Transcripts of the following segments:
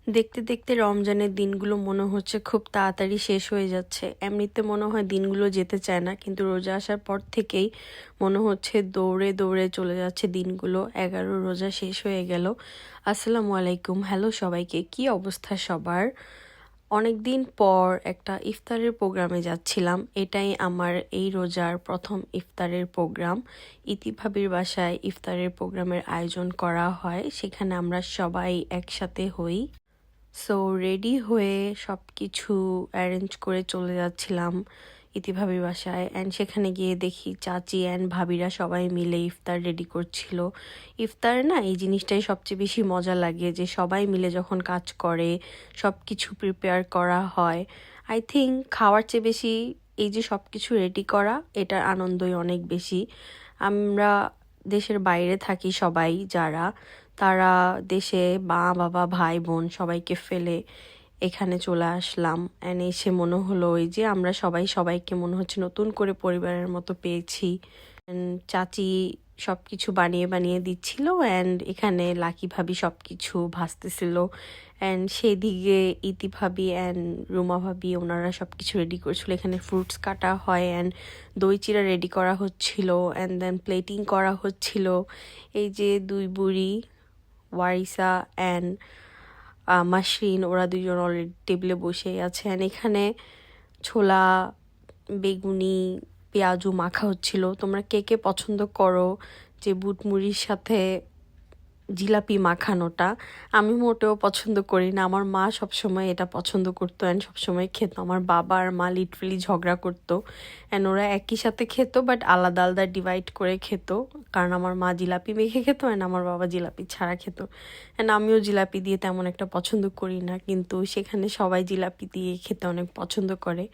দেখতে দেখতে রমজানের দিনগুলো মনে হচ্ছে খুব তাড়াতাড়ি শেষ হয়ে যাচ্ছে। এমনিতে মনে হয় দিনগুলো যেতে চায় না, কিন্তু রোজা আসার পর থেকেই মনে হচ্ছে দৌড়ে দৌড়ে চলে যাচ্ছে দিনগুলো। 11 রোজা শেষ হয়ে গেল। আসসালামু আলাইকুম, হ্যালো সবাইকে, কি অবস্থা সবার? অনেক দিন পর একটা ইফতারের প্রোগ্রামে যাচ্ছিলাম। এটাই আমার এই রোজার প্রথম ইফতারের প্রোগ্রাম। ইতিভাবির বাসায় ইফতারের প্রোগ্রামের আয়োজন করা হয়, সেখানে আমরা সবাই একসাথে হই। সো রেডি হয়ে সব কিছু অ্যারেঞ্জ করে চলে যাচ্ছিলাম ইতিভাবির বাসায়। অ্যান্ড সেখানে গিয়ে দেখি চাচি অ্যান্ড ভাবিরা সবাই মিলে ইফতার রেডি করছিল। ইফতার না, এই জিনিসটাই সবচেয়ে বেশি মজা লাগে, যে সবাই মিলে যখন কাজ করে সব কিছু প্রিপেয়ার করা হয়। আই থিঙ্ক খাওয়ার চেয়ে বেশি এই যে সব কিছু রেডি করা, এটার আনন্দই অনেক বেশি। আমরা দেশের বাইরে থাকি সবাই, যারা তারা দেশে মা বাবা ভাই বোন সবাইকে ফেলে এখানে চলে আসলাম। অ্যান্ড এসে মনে হলো ওই যে আমরা সবাই সবাইকে মনে হচ্ছে নতুন করে পরিবারের মতো পেয়েছি। চাচি সব কিছু বানিয়ে বানিয়ে দিচ্ছিল, অ্যান্ড এখানে লাকি ভাবি সব কিছু ভাজতেছিল। অ্যান্ড সেদিকে ইতি ভাবি অ্যান্ড রুমা ভাবি ওনারা সব কিছু রেডি করছিল। এখানে ফ্রুটস কাটা হয় অ্যান্ড দই চিড়া রেডি করা হচ্ছিল, অ্যান্ড দেন প্লেটিং করা হচ্ছিল। এই যে দুই বুড়ি ওয়ারিসা অ্যান্ড মাসরিন, ওরা দুজন অলরেডি টেবিলে বসেই আছেন। এখানে ছোলা, বেগুনি, পেঁয়াজু মাখা হচ্ছিল। তোমরা কে কে পছন্দ করো যে বুট মুড়ির সাথে জিলাপি মাখানোটা? আমি মোটেও পছন্দ করি না। আমার মা সবসময় এটা পছন্দ করতো অ্যান্ড সবসময় খেত। আমার বাবা আর মা লিটারালি ঝগড়া করতো, অ্যান্ড ওরা একই সাথে খেত বাট আলাদা আলাদা ডিভাইড করে খেত। কারণ আমার মা জিলাপি মেখে খেত অ্যান্ড আমার বাবা জিলাপি ছাড়া খেত। অ্যান্ড আমিও জিলাপি দিয়ে তেমন একটা পছন্দ করি না, কিন্তু সেখানে সবাই জিলাপি দিয়ে খেতে অনেক পছন্দ করে।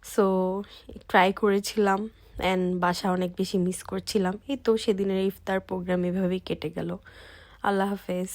সো ট্রাই করেছিলাম অ্যান্ড বাসা অনেক বেশি মিস করছিলাম। এই তো সেদিনের ইফতার প্রোগ্রাম এভাবেই কেটে গেল। আল্লাহ হাফেজ।